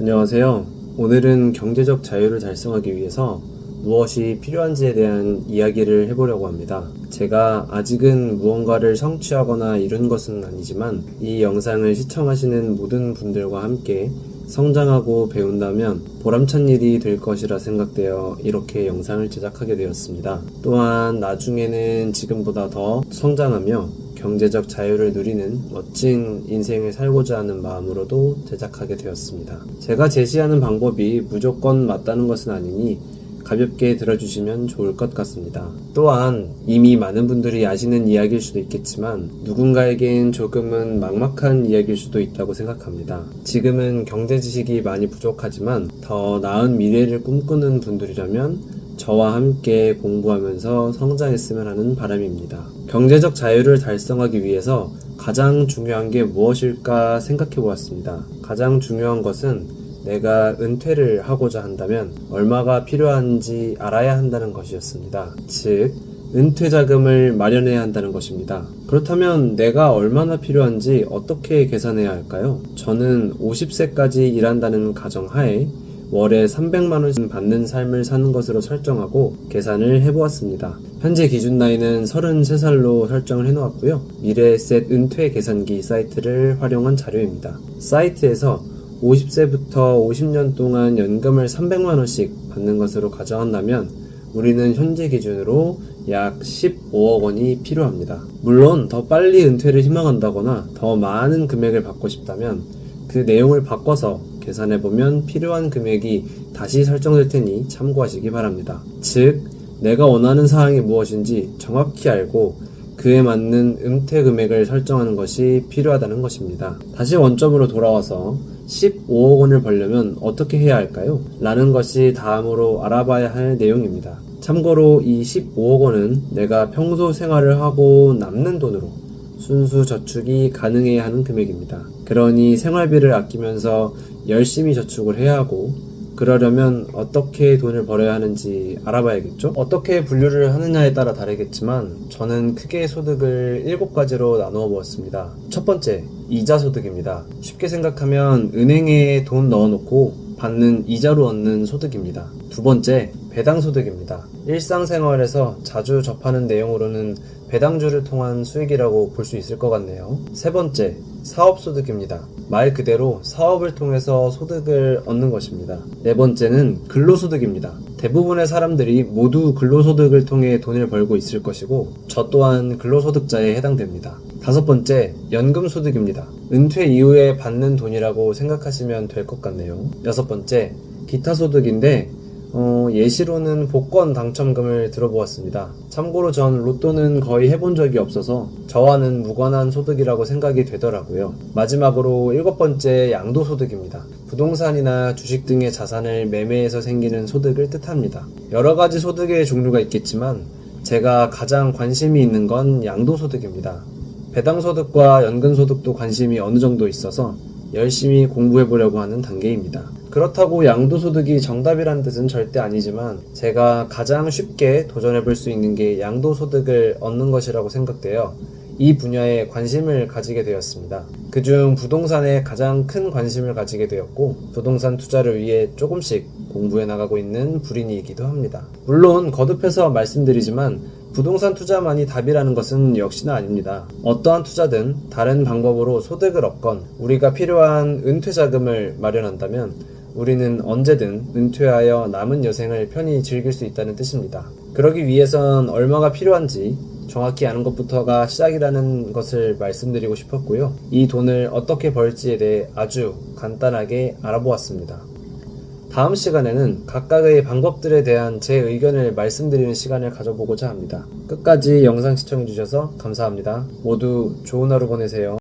안녕하세요. 오늘은 경제적 자유를 달성하기 위해서 무엇이 필요한지에 대한 이야기를 해보려고 합니다. 제가 아직은 무언가를 성취하거나 이룬 것은 아니지만 이 영상을 시청하시는 모든 분들과 함께 성장하고 배운다면 보람찬 일이 될 것이라 생각되어 이렇게 영상을 제작하게 되었습니다. 또한 나중에는 지금보다 더 성장하며 경제적 자유를 누리는 멋진 인생을 살고자 하는 마음으로도 제작하게 되었습니다. 제가 제시하는 방법이 무조건 맞다는 것은 아니니 가볍게 들어주시면 좋을 것 같습니다. 또한 이미 많은 분들이 아시는 이야기일 수도 있겠지만 누군가에겐 조금은 막막한 이야기일 수도 있다고 생각합니다. 지금은 경제 지식이 많이 부족하지만 더 나은 미래를 꿈꾸는 분들이라면 저와 함께 공부하면서 성장했으면 하는 바람입니다. 경제적 자유를 달성하기 위해서 가장 중요한 게 무엇일까 생각해 보았습니다. 가장 중요한 것은 내가 은퇴를 하고자 한다면 얼마가 필요한지 알아야 한다는 것이었습니다. 즉, 은퇴 자금을 마련해야 한다는 것입니다. 그렇다면 내가 얼마나 필요한지 어떻게 계산해야 할까요? 저는 50세까지 일한다는 가정하에 월에 300만원씩 받는 삶을 사는 것으로 설정하고 계산을 해보았습니다. 현재 기준 나이는 33살로 설정을 해놓았고요. 미래에셋 은퇴 계산기 사이트를 활용한 자료입니다. 사이트에서 50세부터 50년 동안 연금을 300만원씩 받는 것으로 가정한다면 우리는 현재 기준으로 약 15억 원이 필요합니다. 물론 더 빨리 은퇴를 희망한다거나 더 많은 금액을 받고 싶다면 그 내용을 바꿔서 계산해보면 필요한 금액이 다시 설정될 테니 참고하시기 바랍니다. 즉, 내가 원하는 사항이 무엇인지 정확히 알고 그에 맞는 은퇴 금액을 설정하는 것이 필요하다는 것입니다. 다시 원점으로 돌아와서 15억 원을 벌려면 어떻게 해야 할까요? 라는 것이 다음으로 알아봐야 할 내용입니다. 참고로 이 15억 원은 내가 평소 생활을 하고 남는 돈으로 순수 저축이 가능해야 하는 금액입니다. 그러니 생활비를 아끼면서 열심히 저축을 해야 하고 그러려면 어떻게 돈을 벌어야 하는지 알아봐야겠죠? 어떻게 분류를 하느냐에 따라 다르겠지만 저는 크게 소득을 7가지로 나누어 보았습니다. 첫 번째, 이자 소득입니다. 쉽게 생각하면 은행에 돈 넣어놓고 받는 이자로 얻는 소득입니다. 두 번째, 배당 소득입니다. 일상생활에서 자주 접하는 내용으로는 배당주를 통한 수익이라고 볼 수 있을 것 같네요. 세 번째, 사업소득입니다. 말 그대로 사업을 통해서 소득을 얻는 것입니다. 네 번째는 근로소득입니다. 대부분의 사람들이 모두 근로소득을 통해 돈을 벌고 있을 것이고 저 또한 근로소득자에 해당됩니다. 다섯 번째, 연금소득입니다. 은퇴 이후에 받는 돈이라고 생각하시면 될 것 같네요. 여섯 번째, 기타소득인데 예시로는 복권 당첨금을 들어보았습니다. 참고로 전 로또는 거의 해본 적이 없어서 저와는 무관한 소득이라고 생각이 되더라고요. 마지막으로 7번째, 양도소득입니다. 부동산이나 주식 등의 자산을 매매해서 생기는 소득을 뜻합니다. 여러가지 소득의 종류가 있겠지만 제가 가장 관심이 있는 건 양도소득입니다. 배당소득과 연금소득도 관심이 어느 정도 있어서 열심히 공부해보려고 하는 단계입니다. 그렇다고 양도소득이 정답이란 뜻은 절대 아니지만 제가 가장 쉽게 도전해볼 수 있는 게 양도소득을 얻는 것이라고 생각되어 이 분야에 관심을 가지게 되었습니다. 그중 부동산에 가장 큰 관심을 가지게 되었고 부동산 투자를 위해 조금씩 공부해 나가고 있는 불인이기도 합니다. 물론 거듭해서 말씀드리지만 부동산 투자만이 답이라는 것은 역시나 아닙니다. 어떠한 투자든 다른 방법으로 소득을 얻건 우리가 필요한 은퇴 자금을 마련한다면 우리는 언제든 은퇴하여 남은 여생을 편히 즐길 수 있다는 뜻입니다. 그러기 위해선 얼마가 필요한지 정확히 아는 것부터가 시작이라는 것을 말씀드리고 싶었고요. 이 돈을 어떻게 벌지에 대해 아주 간단하게 알아보았습니다. 다음 시간에는 각각의 방법들에 대한 제 의견을 말씀드리는 시간을 가져보고자 합니다. 끝까지 영상 시청해주셔서 감사합니다. 모두 좋은 하루 보내세요.